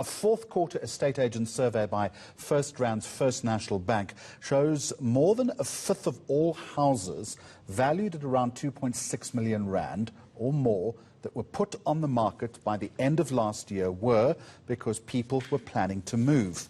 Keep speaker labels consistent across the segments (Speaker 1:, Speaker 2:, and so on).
Speaker 1: A fourth quarter estate agent survey by First Rand's First National Bank shows more than a fifth of all houses valued at around 2.6 million rand or more that were put on the market by the end of last year were because people were planning to move.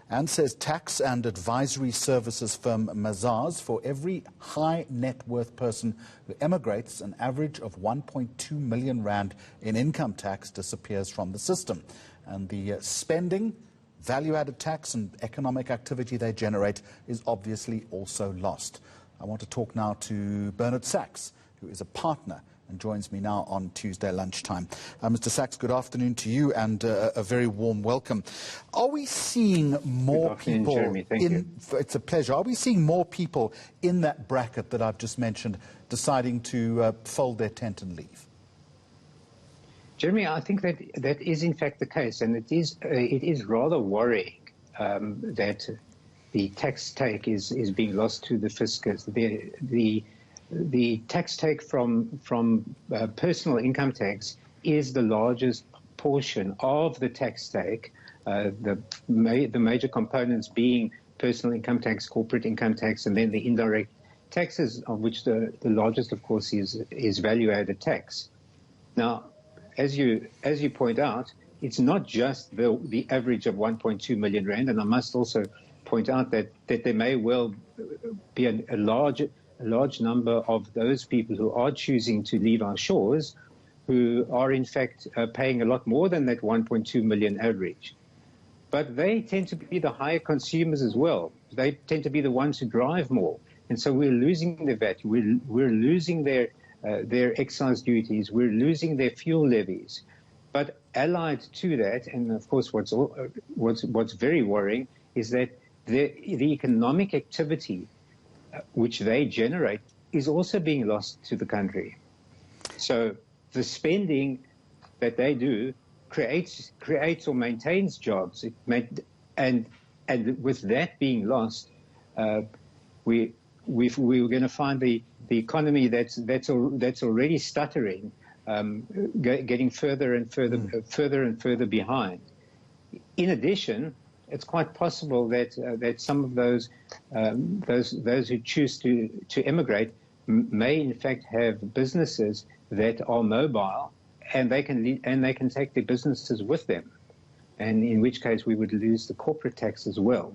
Speaker 1: And says tax and advisory services firm Mazars, for every high net worth person who emigrates, an average of 1.2 million rand in income tax disappears from the system. And the spending, value-added tax and economic activity they generate is obviously also lost. I want to talk now to Bernard Sachs, who is a partner and joins me now on Tuesday lunchtime. Mr. Sachs, good afternoon to you and a very warm welcome. Are we seeing more people?
Speaker 2: Jeremy. Thank you.
Speaker 1: It's a pleasure. Are we seeing more people in that bracket that I've just mentioned deciding to fold their tent and leave?
Speaker 2: Jeremy, I think that is in fact the case, and it is rather worrying that the tax take is being lost to the fiscus. The tax take from personal income tax is the largest portion of the tax take. The major components being personal income tax, corporate income tax, and then the indirect taxes, of which the largest, of course, is value-added tax. Now, as you point out, it's not just the average of 1.2 million rand, and I must also point out that there may well be a large number of those people who are choosing to leave our shores who are in fact paying a lot more than that 1.2 million average. But they tend to be the higher consumers as well. They tend to be the ones who drive more. And so we're losing their VAT, we're losing their excise duties, we're losing their fuel levies. But allied to that, and of course what's very worrying, is that the economic activity which they generate is also being lost to the country. So the spending that they do creates or maintains jobs. And with that being lost, we're going to find the economy that's already stuttering, getting further and further behind. In addition, it's quite possible that some of those who choose to emigrate may in fact have businesses that are mobile, and they can take their businesses with them, and in which case we would lose the corporate tax as well.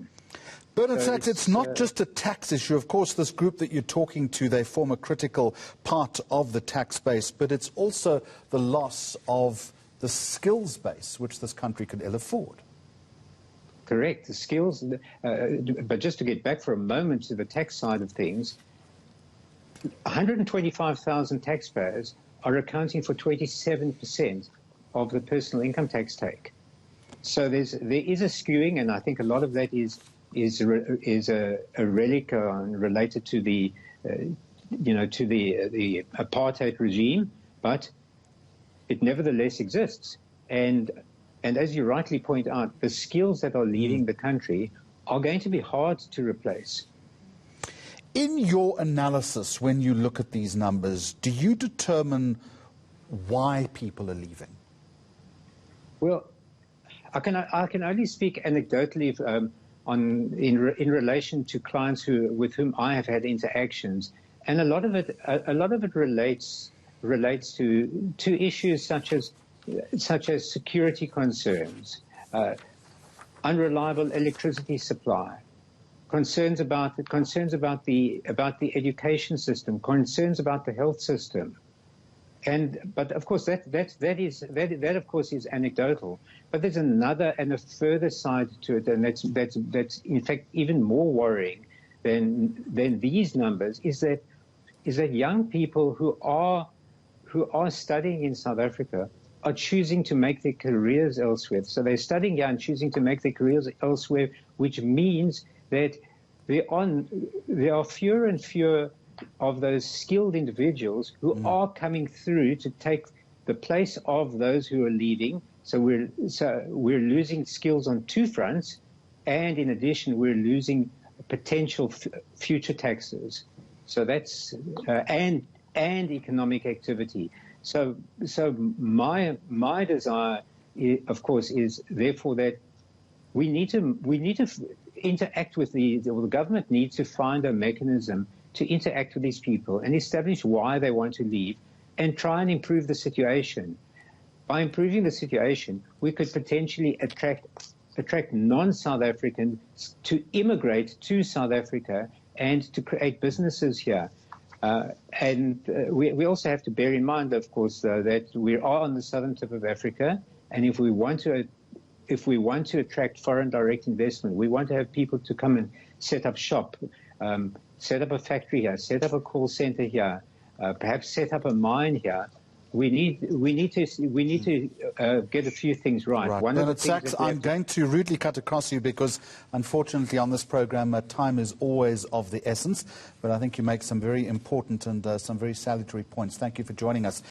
Speaker 1: Bernard Sachs, it's not just a tax issue. Of course, this group that you're talking to, they form a critical part of the tax base, but it's also the loss of the skills base, which this country could ill afford.
Speaker 2: Correct, the skills. But just to get back for a moment to the tax side of things, 125,000 taxpayers are accounting for 27% of the personal income tax take. So there is a skewing, and I think a lot of that is a relic related to the the apartheid regime, but it nevertheless exists. And as you rightly point out, the skills that are leading the country are going to be hard to replace.
Speaker 1: In your analysis, when you look at these numbers, do you determine why people are leaving?
Speaker 2: Well, I can only speak anecdotally in relation to clients with whom I have had interactions, and a lot of it relates to issues such as security concerns, unreliable electricity supply, concerns about the education system, concerns about the health system. But of course that of course is anecdotal. But there's another and a further side to it, and that's in fact even more worrying than these numbers, is that young people who are studying in South Africa are choosing to make their careers elsewhere. So they're studying here and choosing to make their careers elsewhere, which means that there are fewer and fewer of those skilled individuals who are coming through to take the place of those who are leaving. So we're losing skills on two fronts, and in addition we're losing potential future taxes. So that's and economic activity. So my desire of course, is therefore that we need to interact with the government needs to find a mechanism to interact with these people and establish why they want to leave and try and improve the situation. By improving the situation, we could potentially attract non-South Africans to immigrate to South Africa and to create businesses here. We also have to bear in mind, of course, that we are on the southern tip of Africa, and if we want to attract foreign direct investment, we want to have people to come and set up shop, set up a factory here, set up a call center here, perhaps set up a mine here. We need to get a few things right.
Speaker 1: Right.
Speaker 2: One
Speaker 1: Bernard
Speaker 2: of the things
Speaker 1: Sachs, I'm going to rudely cut across you because, unfortunately, on this program, time is always of the essence. But I think you make some very important and some very salutary points. Thank you for joining us.